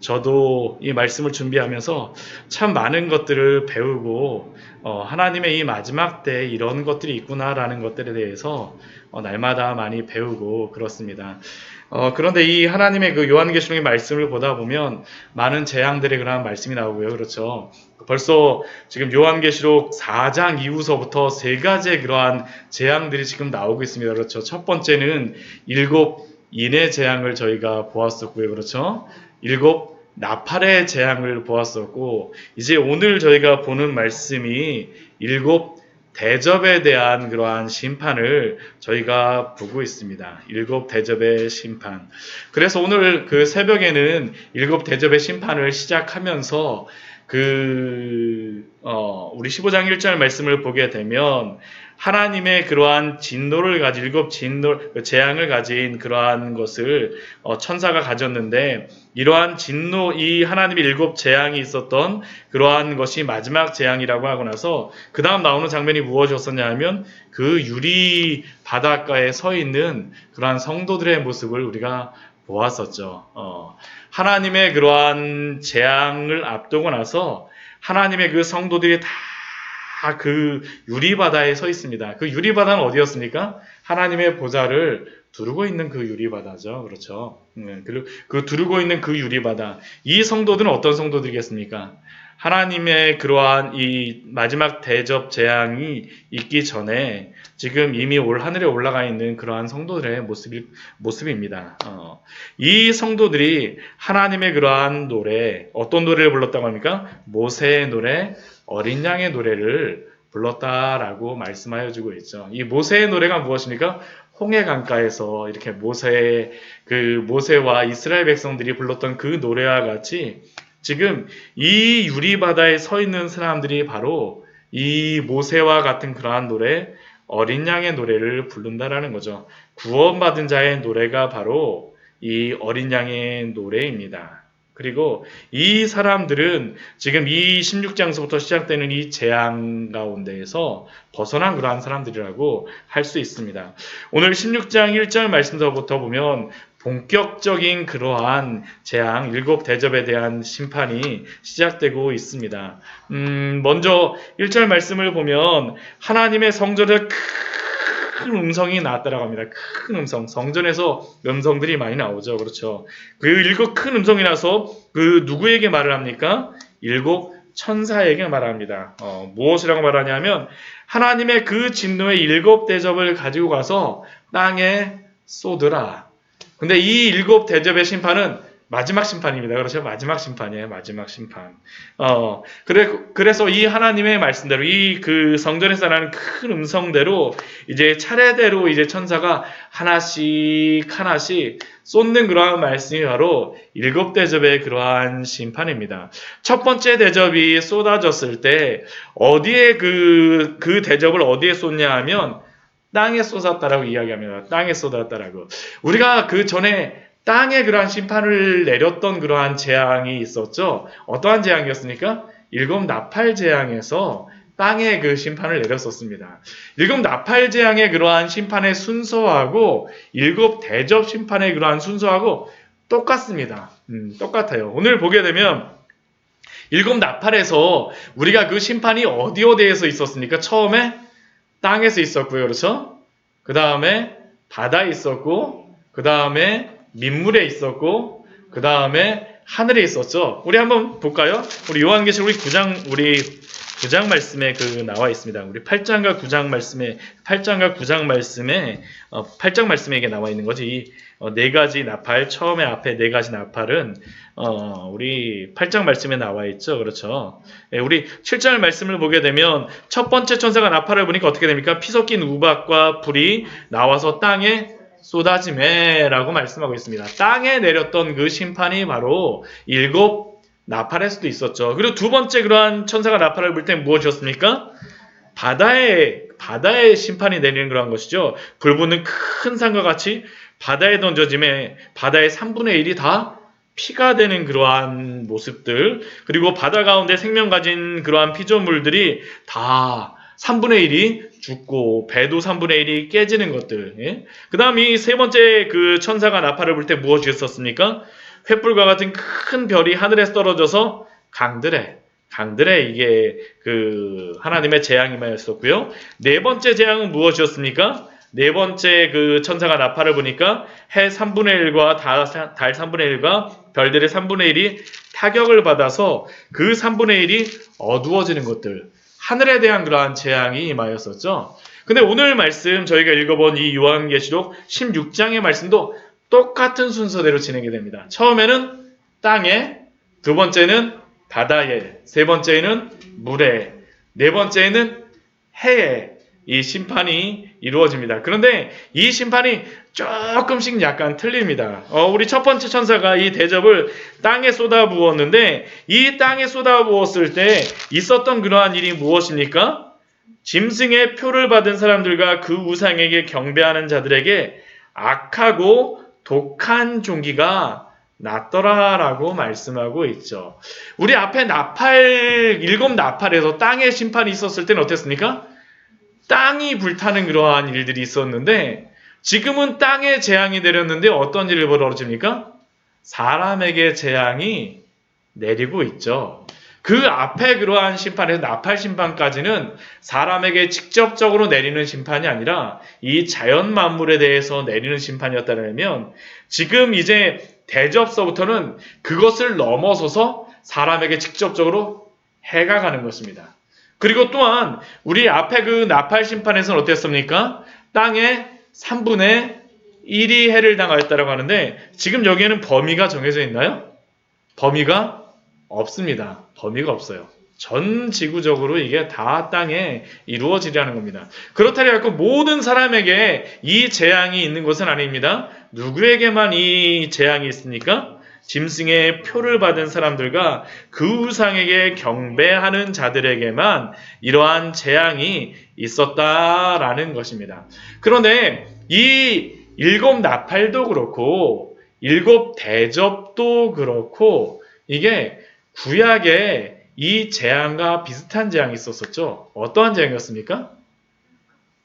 저도 이 말씀을 준비하면서 참 많은 것들을 배우고 하나님의 이 마지막 때에 이런 것들이 있구나라는 것들에 대해서 날마다 많이 배우고 그렇습니다. 그런데 이 하나님의 그 요한계시록의 말씀을 보다 보면 많은 재앙들의 그러한 말씀이 나오고요. 그렇죠. 벌써 지금 요한계시록 4장 이후서부터 세 가지의 그러한 재앙들이 지금 나오고 있습니다. 그렇죠. 첫 번째는 일곱 인의 재앙을 저희가 보았었고요. 그렇죠. 일곱 나팔의 재앙을 보았었고, 이제 오늘 저희가 보는 말씀이 일곱 대접에 대한 그러한 심판을 저희가 보고 있습니다. 일곱 대접의 심판. 그래서 오늘 그 새벽에는 일곱 대접의 심판을 시작하면서 우리 15장 1절 말씀을 보게 되면 하나님의 그러한 진노를 가진 일곱 재앙을 가진 그러한 것을 천사가 가졌는데, 이러한 진노, 이 하나님의 일곱 재앙이 있었던 그러한 것이 마지막 재앙이라고 하고 나서 그 다음 나오는 장면이 무엇이었었냐 하면 그 유리 바닷가에 서 있는 그러한 성도들의 모습을 우리가 보았었죠. 하나님의 그러한 재앙을 앞두고 나서 하나님의 그 성도들이 다 그 유리바다에 서 있습니다. 그 유리바다는 어디였습니까? 하나님의 보좌를 두르고 있는 그 유리바다죠. 그렇죠. 그리고 그 두르고 있는 그 유리바다. 이 성도들은 어떤 성도들이겠습니까? 하나님의 그러한 이 마지막 대접 재앙이 있기 전에 지금 이미 올 하늘에 올라가 있는 그러한 성도들의 모습입니다. 이 성도들이 하나님의 그러한 노래, 어떤 노래를 불렀다고 합니까? 모세의 노래, 어린 양의 노래를 불렀다라고 말씀하여 주고 있죠. 이 모세의 노래가 무엇입니까? 홍해 강가에서 이렇게 모세와 이스라엘 백성들이 불렀던 그 노래와 같이 지금 이 유리바다에 서 있는 사람들이 바로 이 모세와 같은 그러한 노래, 어린 양의 노래를 부른다라는 거죠. 구원받은 자의 노래가 바로 이 어린 양의 노래입니다. 그리고 이 사람들은 지금 이 16장서부터 시작되는 이 재앙 가운데에서 벗어난 그러한 사람들이라고 할 수 있습니다. 오늘 16장 1절 말씀서부터 보면 본격적인 그러한 재앙, 일곱 대접에 대한 심판이 시작되고 있습니다. 먼저 1절 말씀을 보면 하나님의 성전에 큰 음성이 나왔다라고 합니다. 큰 음성. 성전에서 음성들이 많이 나오죠. 그렇죠. 그 일곱 큰 음성이 나서 그 누구에게 말을 합니까? 일곱 천사에게 말합니다. 무엇이라고 말하냐면 하나님의 그 진노의 일곱 대접을 가지고 가서 땅에 쏟으라. 근데 이 일곱 대접의 심판은 마지막 심판입니다. 그렇죠? 마지막 심판이에요. 마지막 심판. 그래서 이 하나님의 말씀대로 이 그 성전에서 나는 큰 음성대로 이제 차례대로 이제 천사가 하나씩 쏟는 그러한 말씀이 바로 일곱 대접의 그러한 심판입니다. 첫 번째 대접이 쏟아졌을 때 어디에 그 대접을 어디에 쏟냐 하면 땅에 쏟았다라고 이야기합니다. 땅에 쏟았다라고. 우리가 그 전에 땅에 그러한 심판을 내렸던 그러한 재앙이 있었죠. 어떠한 재앙이었습니까? 일곱 나팔 재앙에서 땅에 그 심판을 내렸었습니다. 일곱 나팔 재앙의 그러한 심판의 순서하고 일곱 대접 심판의 그러한 순서하고 똑같습니다. 똑같아요. 오늘 보게 되면 일곱 나팔에서 우리가 그 심판이 어디에서 있었습니까? 처음에 땅에서 있었고요. 그렇죠? 그 다음에 바다에 있었고, 그 다음에 민물에 있었고, 그 다음에 하늘에 있었죠. 우리 한번 볼까요? 우리 요한계시록 우리 9장 말씀에 나와 있습니다. 우리 8장과 9장 말씀에 8장 말씀에 이게 나와 있는 거지. 이 네 가지 나팔, 처음에 앞에 네 가지 나팔은 우리 8장 말씀에 나와 있죠. 그렇죠. 우리 7장 말씀을 보게 되면 첫 번째 천사가 나팔을 부니까 어떻게 됩니까? 피 섞인 우박과 불이 나와서 땅에 쏟아지매라고 말씀하고 있습니다. 땅에 내렸던 그 심판이 바로 일곱 나팔의 수도 있었죠. 그리고 두 번째 그러한 천사가 나팔을 불 때 무엇이었습니까? 바다에 심판이 내리는 그러한 것이죠. 불 붙는 큰 산과 같이 바다에 던져짐에 바다의 3분의 1이 다 피가 되는 그러한 모습들, 그리고 바다 가운데 생명 가진 그러한 피조물들이 다 3분의 1이 죽고 배도 3분의 1이 깨지는 것들. 예? 그 다음 이 세 번째 그 천사가 나팔을 불 때 무엇이었습니까? 횃불과 같은 큰 별이 하늘에서 떨어져서 강들에 이게 그 하나님의 재앙이 임하였었고요. 네 번째 재앙은 무엇이었습니까? 네 번째 그 천사가 나팔을 보니까 해 3분의 1과 달 3분의 1과 별들의 3분의 1이 타격을 받아서 그 3분의 1이 어두워지는 것들, 하늘에 대한 그러한 재앙이 임하였었죠. 근데 오늘 말씀 저희가 읽어본 이 요한계시록 16장의 말씀도 똑같은 순서대로 진행이 됩니다. 처음에는 땅에, 두 번째는 바다에, 세 번째는 물에, 네 번째는 해에 이 심판이 이루어집니다. 그런데 이 심판이 조금씩 약간 틀립니다. 우리 첫 번째 천사가 이 대접을 땅에 쏟아부었는데 이 땅에 쏟아부었을 때 있었던 그러한 일이 무엇입니까? 짐승의 표를 받은 사람들과 그 우상에게 경배하는 자들에게 악하고 독한 종기가 났더라라고 말씀하고 있죠. 우리 앞에 일곱 나팔에서 땅의 심판이 있었을 때는 어땠습니까? 땅이 불타는 그러한 일들이 있었는데 지금은 땅에 재앙이 내렸는데 어떤 일이 벌어집니까? 사람에게 재앙이 내리고 있죠. 그 앞에 그러한 심판에서 나팔 심판까지는 사람에게 직접적으로 내리는 심판이 아니라 이 자연 만물에 대해서 내리는 심판이었다면 지금 이제 대접서부터는 그것을 넘어서서 사람에게 직접적으로 해가 가는 것입니다. 그리고 또한 우리 앞에 그 나팔 심판에서는 어땠습니까? 땅에 3분의 1이 해를 당하였다고 하는데 지금 여기에는 범위가 정해져 있나요? 범위가 없습니다. 범위가 없어요. 전 지구적으로 이게 다 땅에 이루어지려는 겁니다. 그렇다고 해서 모든 사람에게 이 재앙이 있는 것은 아닙니다. 누구에게만 이 재앙이 있습니까? 짐승의 표를 받은 사람들과 그 우상에게 경배하는 자들에게만 이러한 재앙이 있었다라는 것입니다. 그런데 이 일곱 나팔도 그렇고 일곱 대접도 그렇고 이게 구약에 이 재앙과 비슷한 재앙이 있었었죠. 어떠한 재앙이었습니까?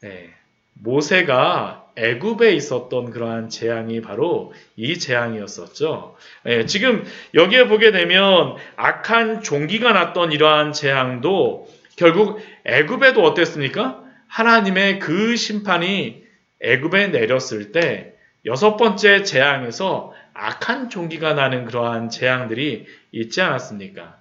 네, 모세가 애굽에 있었던 그러한 재앙이 바로 이 재앙이었었죠. 네, 지금 여기에 보게 되면 악한 종기가 났던 이러한 재앙도 결국 애굽에도 어땠습니까? 하나님의 그 심판이 애굽에 내렸을 때 여섯 번째 재앙에서 악한 종기가 나는 그러한 재앙들이 있지 않았습니까?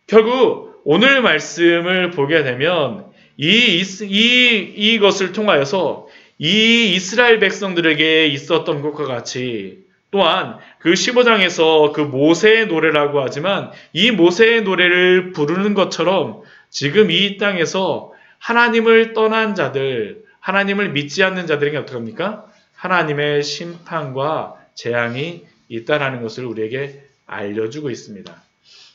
결국 오늘 말씀을 보게 되면 이것을 통하여서 이 이스라엘 백성들에게 있었던 것과 같이 또한 그 15장에서 그 모세의 노래라고 하지만 이 모세의 노래를 부르는 것처럼 지금 이 땅에서 하나님을 떠난 자들, 하나님을 믿지 않는 자들에게 어떻게 합니까? 하나님의 심판과 재앙이 있다라는 것을 우리에게 알려주고 있습니다.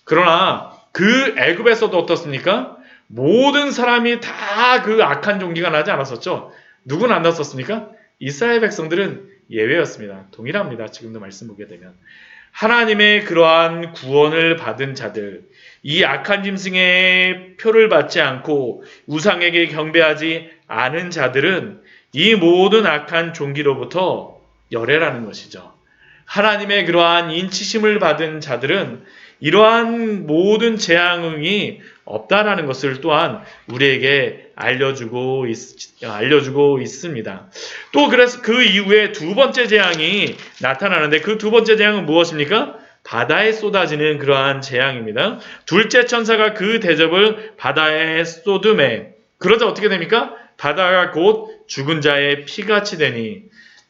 그러나 그 애굽에서도 어떻습니까? 모든 사람이 다 그 악한 종기가 나지 않았었죠. 누구는 안 났었습니까? 이스라엘 백성들은 예외였습니다. 동일합니다. 지금도 말씀 보게 되면. 하나님의 그러한 구원을 받은 자들, 이 악한 짐승의 표를 받지 않고 우상에게 경배하지 않은 자들은 이 모든 악한 종기로부터 열애라는 것이죠. 하나님의 그러한 인치심을 받은 자들은 이러한 모든 재앙이 없다라는 것을 또한 우리에게 알려주고 있습니다. 또 그래서 그 이후에 두 번째 재앙이 나타나는데 그 두 번째 재앙은 무엇입니까? 바다에 쏟아지는 그러한 재앙입니다. 둘째 천사가 그 대접을 바다에 쏟음에 그러자 어떻게 됩니까? 바다가 곧 죽은 자의 피같이 되니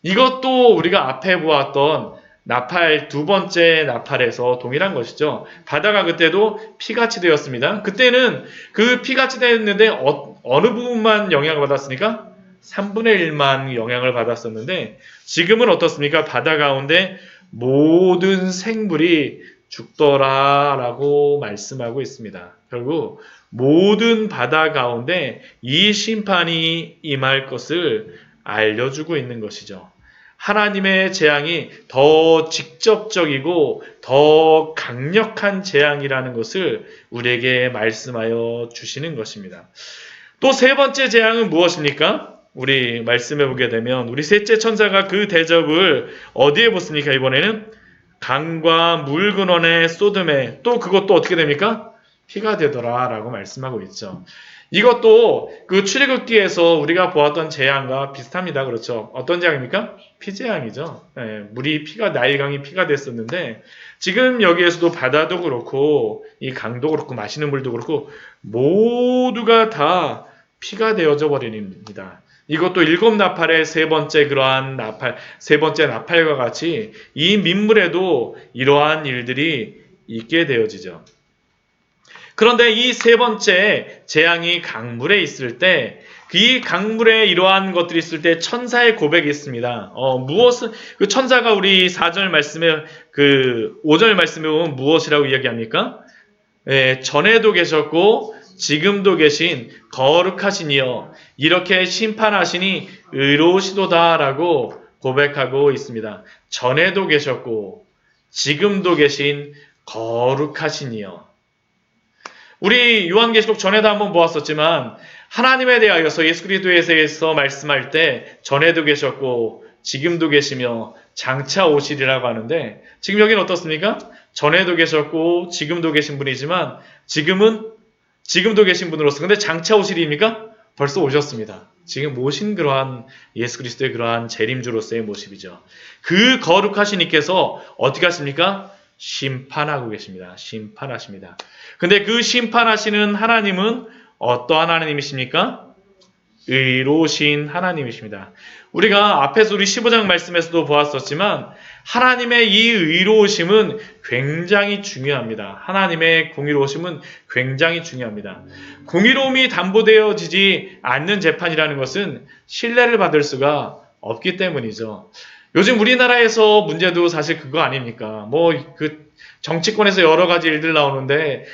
이것도 우리가 앞에 보았던 나팔 두 번째 나팔에서 동일한 것이죠. 바다가 그때도 피같이 되었습니다. 그때는 그 피같이 되었는데 어느 부분만 영향을 받았습니까? 3분의 1만 영향을 받았었는데 지금은 어떻습니까? 바다 가운데 모든 생물이 죽더라라고 말씀하고 있습니다. 결국 모든 바다 가운데 이 심판이 임할 것을 알려주고 있는 것이죠. 하나님의 재앙이 더 직접적이고 더 강력한 재앙이라는 것을 우리에게 말씀하여 주시는 것입니다. 또 세 번째 재앙은 무엇입니까? 우리 말씀해 보게 되면 우리 셋째 천사가 그 대접을 어디에 붙습니까? 이번에는 강과 물 근원의 소돔에 또 그것도 어떻게 됩니까? 피가 되더라 라고 말씀하고 있죠. 이것도 그 출애굽기에서 우리가 보았던 재앙과 비슷합니다. 그렇죠? 어떤 재앙입니까? 피재앙이죠. 예, 물이 피가 나일강이 피가 됐었는데 지금 여기에서도 바다도 그렇고 이 강도 그렇고 마시는 물도 그렇고 모두가 다 피가 되어져 버립니다. 이것도 일곱 나팔의 세 번째 그러한 나팔, 세 번째 나팔과 같이 이 민물에도 이러한 일들이 있게 되어지죠. 그런데 이 세 번째 재앙이 강물에 있을 때, 이 강물에 이러한 것들이 있을 때 천사의 고백이 있습니다. 무엇은, 그 천사가 우리 4절 말씀에, 5절 말씀에 보면 무엇이라고 이야기합니까? 예, 전에도 계셨고, 지금도 계신 거룩하신 이여, 이렇게 심판하시니 의로우시도다라고 고백하고 있습니다. 전에도 계셨고, 지금도 계신 거룩하신 이여. 우리 요한계시록 전에도 한번 보았었지만 하나님에 대하여서 예수 그리스도에 대해서 말씀할 때 전에도 계셨고 지금도 계시며 장차 오시리라고 하는데 지금 여기는 어떻습니까? 전에도 계셨고 지금도 계신 분이지만 지금도 계신 분으로서 근데 장차 오시리입니까? 벌써 오셨습니다. 지금 모신 그러한 예수 그리스도의 그러한 재림주로서의 모습이죠. 그 거룩하신 이께서 어떻게 하십니까? 심판하고 계십니다. 심판하십니다. 근데 그 심판하시는 하나님은 어떠한 하나님이십니까? 의로우신 하나님이십니다. 우리가 앞에서 우리 15장 말씀에서도 보았었지만 하나님의 이 의로우심은 굉장히 중요합니다. 하나님의 공의로우심은 굉장히 중요합니다. 공의로움이 담보되어지지 않는 재판이라는 것은 신뢰를 받을 수가 없기 때문이죠. 요즘 우리나라에서 문제도 사실 그거 아닙니까? 정치권에서 여러 가지 일들 나오는데,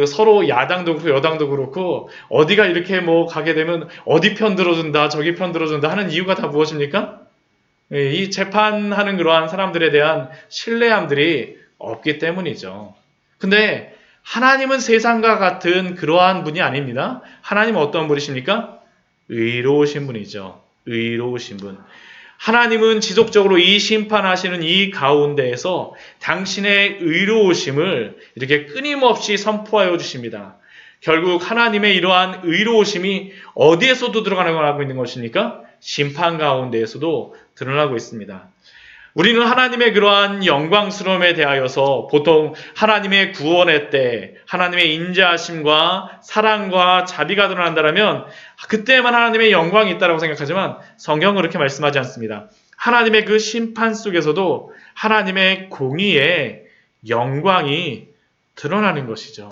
서로 야당도 그렇고 여당도 그렇고, 어디가 이렇게 가게 되면 어디 편 들어준다, 저기 편 들어준다 하는 이유가 다 무엇입니까? 이 재판하는 그러한 사람들에 대한 신뢰함들이 없기 때문이죠. 근데 하나님은 세상과 같은 그러한 분이 아닙니다. 하나님은 어떤 분이십니까? 의로우신 분이죠. 의로우신 분. 하나님은 지속적으로 이 심판하시는 이 가운데에서 당신의 의로우심을 이렇게 끊임없이 선포하여 주십니다. 결국 하나님의 이러한 의로우심이 어디에서도 드러나고 있는 것입니까? 심판 가운데에서도 드러나고 있습니다. 우리는 하나님의 그러한 영광스러움에 대하여서 보통 하나님의 구원의 때 하나님의 인자하심과 사랑과 자비가 드러난다면 그때만 하나님의 영광이 있다고 생각하지만 성경은 그렇게 말씀하지 않습니다. 하나님의 그 심판 속에서도 하나님의 공의의 영광이 드러나는 것이죠.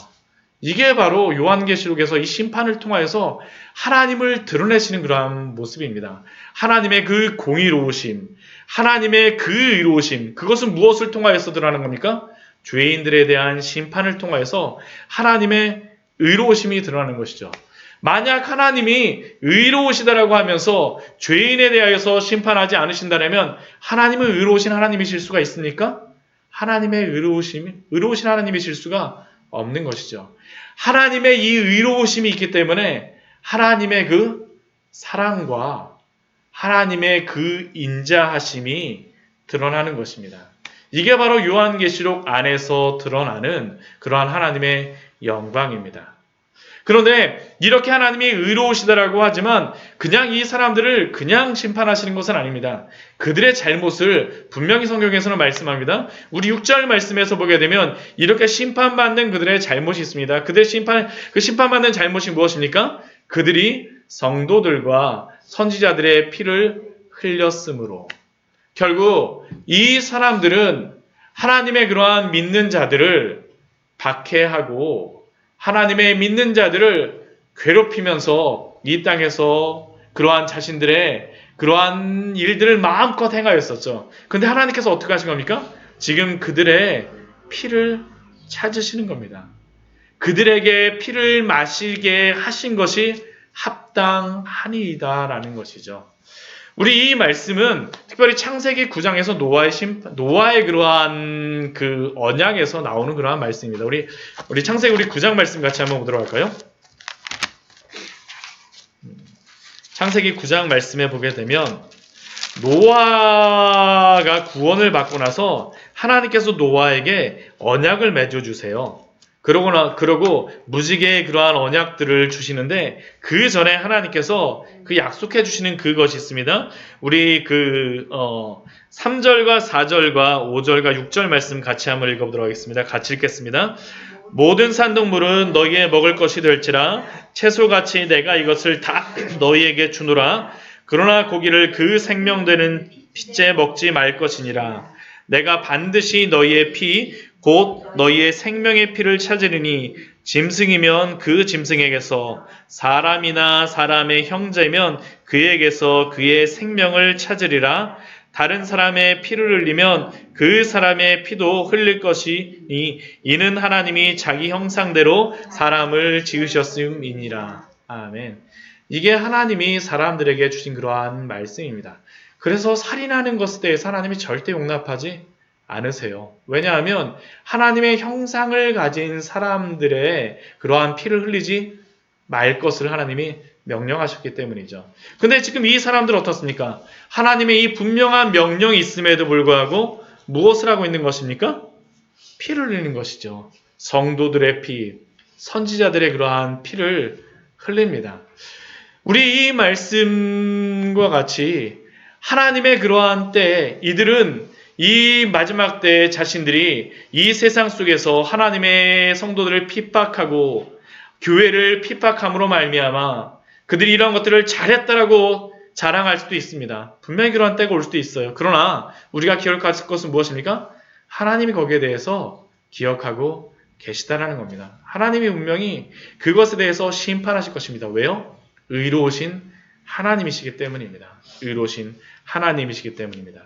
이게 바로 요한계시록에서 이 심판을 통하여서 하나님을 드러내시는 그러한 모습입니다. 하나님의 그 공의로우심, 하나님의 그 의로우심, 그것은 무엇을 통하여서 드러나는 겁니까? 죄인들에 대한 심판을 통하여서 하나님의 의로우심이 드러나는 것이죠. 만약 하나님이 의로우시다라고 하면서 죄인에 대하여서 심판하지 않으신다면 하나님은 의로우신 하나님이실 수가 있습니까? 하나님의 의로우신 하나님이실 수가 없는 것이죠. 하나님의 이 의로우심이 있기 때문에 하나님의 그 사랑과 하나님의 그 인자하심이 드러나는 것입니다. 이게 바로 요한계시록 안에서 드러나는 그러한 하나님의 영광입니다. 그런데 이렇게 하나님이 의로우시다라고 하지만 그냥 이 사람들을 그냥 심판하시는 것은 아닙니다. 그들의 잘못을 분명히 성경에서는 말씀합니다. 우리 6절 말씀에서 보게 되면 이렇게 심판받는 그들의 잘못이 있습니다. 그 심판받는 잘못이 무엇입니까? 그들이 성도들과 선지자들의 피를 흘렸으므로. 결국 이 사람들은 하나님의 그러한 믿는 자들을 박해하고 하나님의 믿는 자들을 괴롭히면서 이 땅에서 그러한 자신들의 그러한 일들을 마음껏 행하였었죠. 근데 하나님께서 어떻게 하신 겁니까? 지금 그들의 피를 찾으시는 겁니다. 그들에게 피를 마시게 하신 것이 합당하니이다라는 것이죠. 우리 이 말씀은 특별히 창세기 9장에서 노아의 그러한 그 언약에서 나오는 그러한 말씀입니다. 우리 창세기 9장 말씀 같이 한번 보도록 할까요? 창세기 9장 말씀에 보게 되면 노아가 구원을 받고 나서 하나님께서 노아에게 언약을 맺어주세요. 그러고 무지개의 그러한 언약들을 주시는데 그 전에 하나님께서 그 약속해 주시는 그것이 있습니다. 우리 3절과 4절과 5절과 6절 말씀 같이 한번 읽어보도록 하겠습니다. 같이 읽겠습니다. 모든 산동물은 너희의 먹을 것이 될지라 채소같이 내가 이것을 다 너희에게 주노라. 그러나 고기를 그 생명되는 피째 먹지 말 것이니라. 내가 반드시 너희의 피 곧 너희의 생명의 피를 찾으리니 짐승이면 그 짐승에게서 사람이나 사람의 형제면 그에게서 그의 생명을 찾으리라. 다른 사람의 피를 흘리면 그 사람의 피도 흘릴 것이니 이는 하나님이 자기 형상대로 사람을 지으셨음이니라. 아멘. 이게 하나님이 사람들에게 주신 그러한 말씀입니다. 그래서 살인하는 것에 대해서 하나님이 절대 용납하지 않으세요. 왜냐하면 하나님의 형상을 가진 사람들의 그러한 피를 흘리지 말 것을 하나님이 명령하셨기 때문이죠. 근데 지금 이 사람들은 어떻습니까? 하나님의 이 분명한 명령이 있음에도 불구하고 무엇을 하고 있는 것입니까? 피를 흘리는 것이죠. 성도들의 피, 선지자들의 그러한 피를 흘립니다. 우리 이 말씀과 같이 하나님의 그러한 때에 이들은 이 마지막 때에 자신들이 이 세상 속에서 하나님의 성도들을 핍박하고 교회를 핍박함으로 말미암아 그들이 이런 것들을 잘했다라고 자랑할 수도 있습니다. 분명히 그러한 때가 올 수도 있어요. 그러나 우리가 기억할 것은 무엇입니까? 하나님이 거기에 대해서 기억하고 계시다라는 겁니다. 하나님이 분명히 그것에 대해서 심판하실 것입니다. 왜요? 의로우신 하나님이시기 때문입니다. 의로우신 하나님이시기 때문입니다.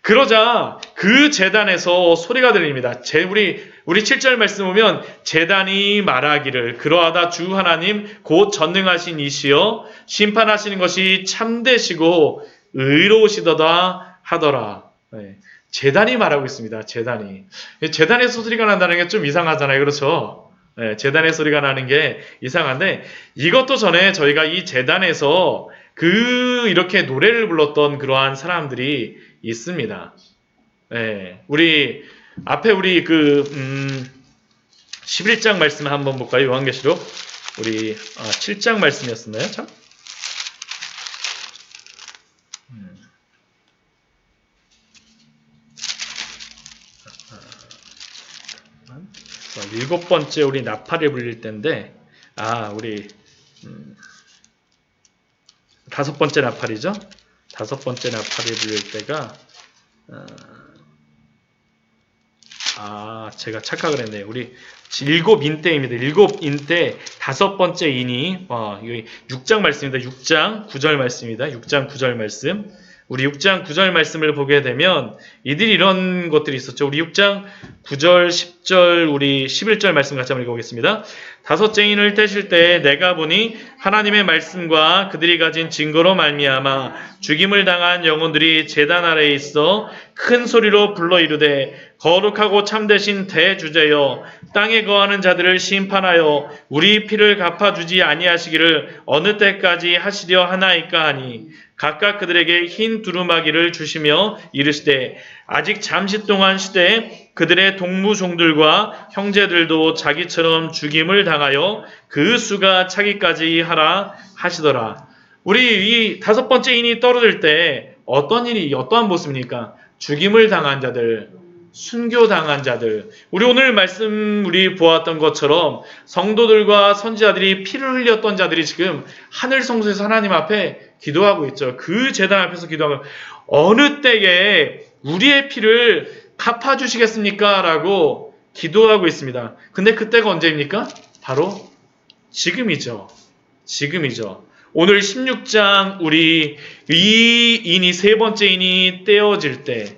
그러자 그 제단에서 소리가 들립니다. 우리 7절 말씀 보면 제단이 말하기를 그러하다 주 하나님 곧 전능하신 이시여 심판하시는 것이 참되시고 의로우시도다 하더라. 네. 제단이 말하고 있습니다. 제단에서 소리가 난다는 게 좀 이상하잖아요. 그렇죠? 네, 제단의 소리가 나는 게 이상한데 이것도 전에 저희가 이 제단에서 이렇게 노래를 불렀던 그러한 사람들이 있습니다. 네, 앞에 11장 말씀 한번 볼까요? 요한계시록 7장 말씀이었었나요? 참? 7번째 우리 나팔을 불릴 때인데, 다섯 번째 나팔이죠? 다섯 번째 나팔을 불릴 때가, 제가 착각을 했네요. 우리 7인대입니다. 7인대 다섯 번째 인이, 6장 말씀입니다. 6장 9절 말씀입니다. 6장 9절 말씀. 우리 6장 9절 말씀을 보게 되면 이들이 이런 것들이 있었죠. 우리 6장 9절, 10절, 우리 11절 말씀 같이 한번 읽어보겠습니다. 다섯째 인을 떼실 때 내가 보니 하나님의 말씀과 그들이 가진 증거로 말미암아 죽임을 당한 영혼들이 제단 아래에 있어 큰 소리로 불러 이르되 거룩하고 참되신 대주제여 땅에 거하는 자들을 심판하여 우리 피를 갚아주지 아니하시기를 어느 때까지 하시려 하나이까 하니 각각 그들에게 흰 두루마기를 주시며 이르시되 아직 잠시 동안 시대에 그들의 동무종들과 형제들도 자기처럼 죽임을 당하여 그 수가 차기까지 하라 하시더라. 우리 이 다섯 번째 인이 떨어질 때 어떠한 모습입니까? 죽임을 당한 자들, 순교당한 자들. 우리 오늘 말씀 보았던 것처럼 성도들과 선지자들이 피를 흘렸던 자들이 지금 하늘 성소에서 하나님 앞에 기도하고 있죠. 그 제단 앞에서 기도하고 어느 때에 우리의 피를 갚아주시겠습니까? 라고 기도하고 있습니다. 근데 그때가 언제입니까? 바로 지금이죠. 오늘 16장 우리 이 인이 세 번째 인이 떼어질 때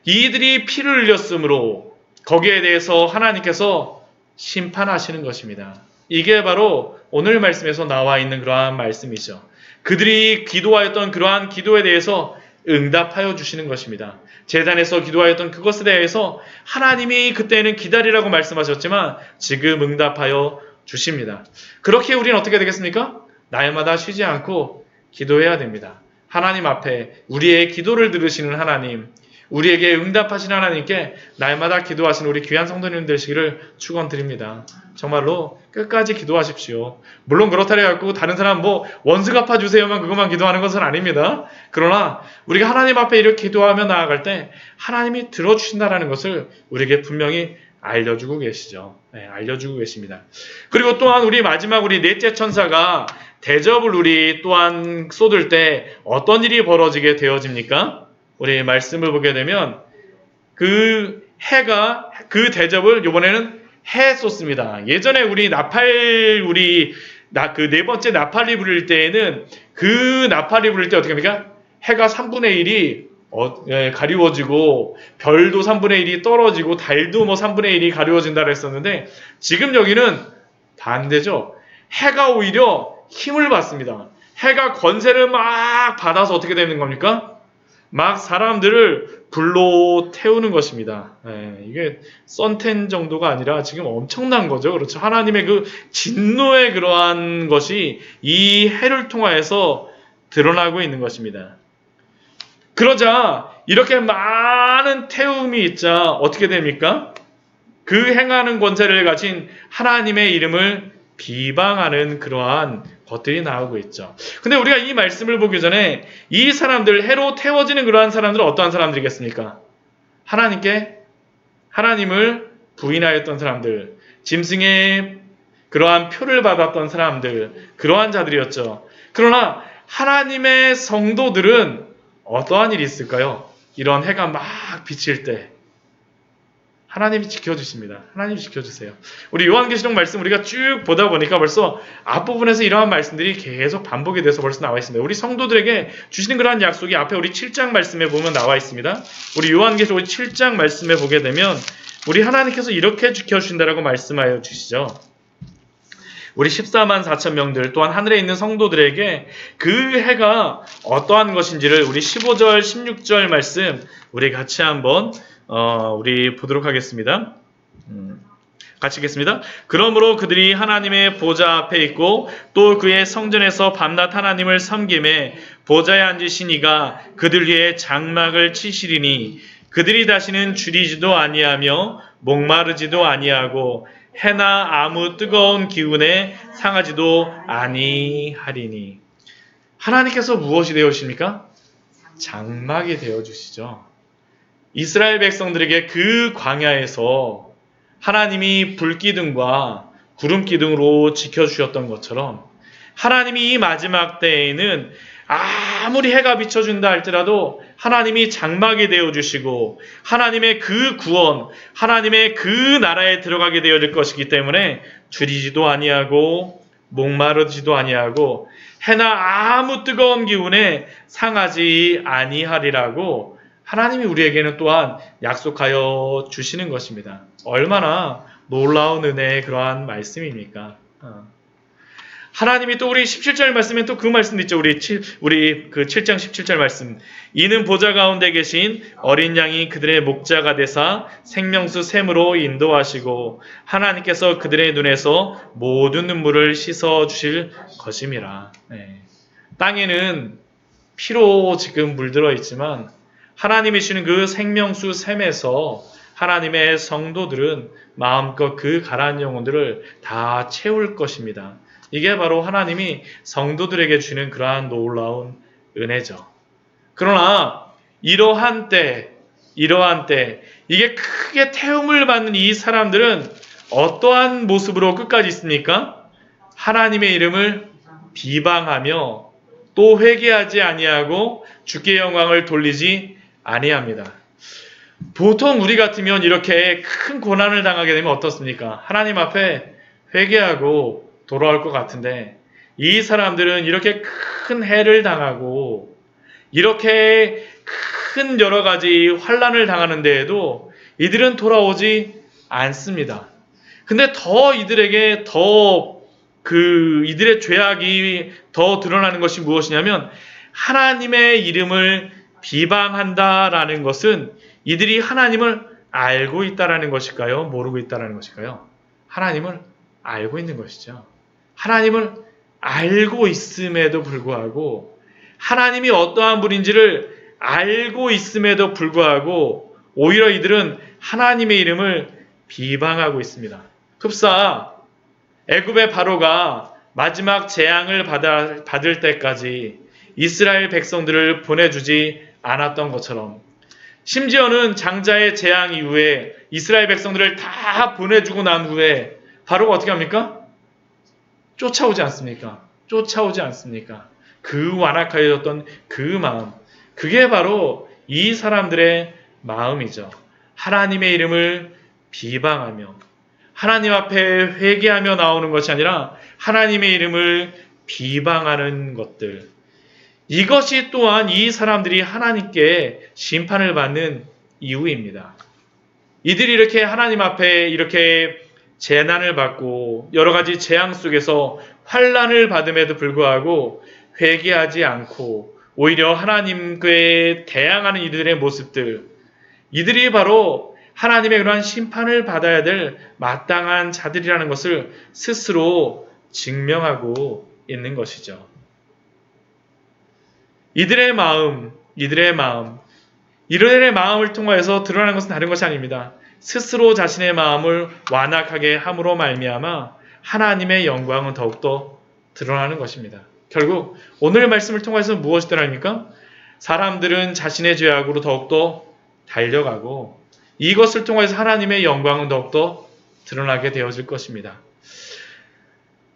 이들이 피를 흘렸으므로 거기에 대해서 하나님께서 심판하시는 것입니다. 이게 바로 오늘 말씀에서 나와 있는 그러한 말씀이죠. 그들이 기도하였던 그러한 기도에 대해서 응답하여 주시는 것입니다. 제단에서 기도하였던 그것에 대해서 하나님이 그때는 기다리라고 말씀하셨지만 지금 응답하여 주십니다. 그렇게 우리는 어떻게 되겠습니까? 날마다 쉬지 않고 기도해야 됩니다. 하나님 앞에 우리의 기도를 들으시는 하나님, 우리에게 응답하신 하나님께 날마다 기도하신 우리 귀한 성도님 되시기를 축원드립니다. 정말로 끝까지 기도하십시오. 물론 그렇다고 해갖고 다른 사람 원수 갚아주세요만 그것만 기도하는 것은 아닙니다. 그러나 우리가 하나님 앞에 이렇게 기도하며 나아갈 때 하나님이 들어주신다는 것을 우리에게 분명히 알려주고 계시죠. 네, 알려주고 계십니다. 그리고 또한 우리 마지막 우리 넷째 천사가 대접을 우리 또한 쏟을 때 어떤 일이 벌어지게 되어집니까? 우리 말씀을 보게 되면 그 해가 그 대접을 이번에는 해 쏟습니다. 예전에 우리 그 네 번째 나팔이 불릴 때에는 그 나팔이 불릴 때 어떻게 합니까? 해가 3분의 1이 가리워지고 별도 3분의 1이 떨어지고 달도 3분의 1이 가리워진다 그랬었는데 지금 여기는 반대죠. 해가 오히려 힘을 받습니다. 해가 권세를 막 받아서 어떻게 되는 겁니까? 막 사람들을 불로 태우는 것입니다. 이게 썬텐 정도가 아니라 지금 엄청난 거죠. 그렇죠. 하나님의 그 진노의 그러한 것이 이 해를 통하여서 드러나고 있는 것입니다. 그러자 이렇게 많은 태움이 있자 어떻게 됩니까? 그 행하는 권세를 가진 하나님의 이름을 비방하는 그러한 것들이 나오고 있죠. 근데 우리가 이 말씀을 보기 전에 이 사람들, 해로 태워지는 그러한 사람들은 어떠한 사람들이겠습니까? 하나님을 부인하였던 사람들, 짐승의 그러한 표를 받았던 사람들, 그러한 자들이었죠. 그러나 하나님의 성도들은 어떠한 일이 있을까요? 이런 해가 막 비칠 때 하나님이 지켜주십니다. 하나님이 지켜주세요. 우리 요한계시록 말씀 우리가 쭉 보다 보니까 벌써 앞부분에서 이러한 말씀들이 계속 반복이 돼서 벌써 나와 있습니다. 우리 성도들에게 주시는 그러한 약속이 앞에 우리 7장 말씀에 보면 나와 있습니다. 우리 요한계시록 7장 말씀에 보게 되면 우리 하나님께서 이렇게 지켜주신다라고 말씀하여 주시죠. 우리 14만 4천 명들 또한 하늘에 있는 성도들에게 그 해가 어떠한 것인지를 우리 15절 16절 말씀 우리 같이 한번 우리 보도록 하겠습니다. 같이 읽겠습니다. 그러므로 그들이 하나님의 보좌 앞에 있고 또 그의 성전에서 밤낮 하나님을 섬김에 보좌에 앉으신 이가 그들 위에 장막을 치시리니 그들이 다시는 줄이지도 아니하며 목마르지도 아니하고 해나 아무 뜨거운 기운에 상하지도 아니하리니. 하나님께서 무엇이 되어주십니까? 장막이 되어주시죠. 이스라엘 백성들에게 그 광야에서 하나님이 불기둥과 구름기둥으로 지켜주셨던 것처럼 하나님이 이 마지막 때에는 아무리 해가 비춰준다 할지라도 하나님이 장막이 되어주시고 하나님의 그 구원, 하나님의 그 나라에 들어가게 되어질 것이기 때문에 줄이지도 아니하고 목마르지도 아니하고 해나 아무 뜨거운 기운에 상하지 아니하리라고 하나님이 우리에게는 또한 약속하여 주시는 것입니다. 얼마나 놀라운 은혜의 그러한 말씀입니까? 하나님이 또 우리 17절 말씀에 또 그 말씀도 있죠. 우리 그 7장 17절 말씀. 이는 보좌 가운데 계신 어린 양이 그들의 목자가 되사 생명수 샘으로 인도하시고 하나님께서 그들의 눈에서 모든 눈물을 씻어 주실 것임이라. 땅에는 피로 지금 물들어 있지만 하나님이 주시는 그 생명수 샘에서 하나님의 성도들은 마음껏 그 가라앉은 영혼들을 다 채울 것입니다. 이게 바로 하나님이 성도들에게 주는 그러한 놀라운 은혜죠. 그러나 이러한 때 이게 크게 태움을 받는 이 사람들은 어떠한 모습으로 끝까지 있습니까? 하나님의 이름을 비방하며 또 회개하지 아니하고 주께 영광을 돌리지 아니합니다. 보통 우리 같으면 이렇게 큰 고난을 당하게 되면 어떻습니까? 하나님 앞에 회개하고 돌아올 것 같은데 이 사람들은 이렇게 큰 해를 당하고 이렇게 큰 여러 가지 환난을 당하는 데에도 이들은 돌아오지 않습니다. 근데 더 이들에게 이들의 죄악이 더 드러나는 것이 무엇이냐면 하나님의 이름을 비방한다라는 것은 이들이 하나님을 알고 있다라는 것일까요? 모르고 있다라는 것일까요? 하나님을 알고 있는 것이죠. 하나님을 알고 있음에도 불구하고 하나님이 어떠한 분인지를 알고 있음에도 불구하고 오히려 이들은 하나님의 이름을 비방하고 있습니다. 흡사 애굽의 바로가 마지막 재앙을 받을 때까지 이스라엘 백성들을 보내주지 않았던 것처럼 심지어는 장자의 재앙 이후에 이스라엘 백성들을 다 보내주고 난 후에 바로가 어떻게 합니까? 쫓아오지 않습니까? 쫓아오지 않습니까? 그 완악하여졌던 그 마음, 그게 바로 이 사람들의 마음이죠. 하나님의 이름을 비방하며 하나님 앞에 회개하며 나오는 것이 아니라 하나님의 이름을 비방하는 것들. 이것이 또한 이 사람들이 하나님께 심판을 받는 이유입니다. 이들이 이렇게 하나님 앞에 이렇게 재난을 받고 여러 가지 재앙 속에서 환난을 받음에도 불구하고 회개하지 않고 오히려 하나님께 대항하는 이들의 모습들, 이들이 바로 하나님의 그러한 심판을 받아야 될 마땅한 자들이라는 것을 스스로 증명하고 있는 것이죠. 이들의 이들의 마음을 통하여서 드러나는 것은 다른 것이 아닙니다. 스스로 자신의 마음을 완악하게 함으로 말미암아 하나님의 영광은 더욱더 드러나는 것입니다. 결국 오늘 말씀을 통해서 무엇이 드러납니까? 사람들은 자신의 죄악으로 더욱더 달려가고 이것을 통해서 하나님의 영광은 더욱더 드러나게 되어질 것입니다.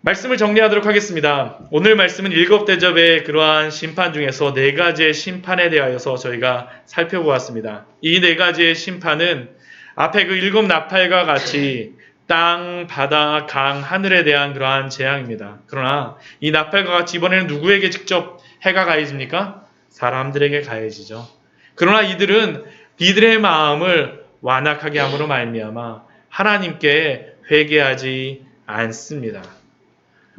말씀을 정리하도록 하겠습니다. 오늘 말씀은 일곱 대접의 그러한 심판 중에서 네 가지의 심판에 대하여서 저희가 살펴보았습니다. 이 네 가지의 심판은 앞에 그 일곱 나팔과 같이 땅, 바다, 강, 하늘에 대한 그러한 재앙입니다. 그러나 이 나팔과 같이 이번에는 누구에게 직접 해가 가해집니까? 사람들에게 가해지죠. 그러나 이들의 마음을 완악하게 함으로 말미암아 하나님께 회개하지 않습니다.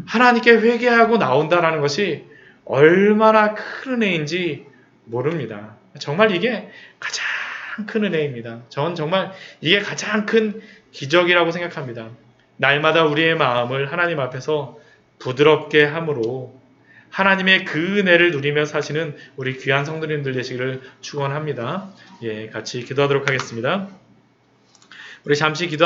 하나님께 회개하고 나온다라는 것이 얼마나 큰 은혜인지 모릅니다. 정말 이게 가장 큰 은혜입니다. 저는 정말 이게 가장 큰 기적이라고 생각합니다. 날마다 우리의 마음을 하나님 앞에서 부드럽게 함으로 하나님의 그 은혜를 누리며 사시는 우리 귀한 성도님들 되시기를 축원합니다. 같이 기도하도록 하겠습니다. 우리 잠시 기도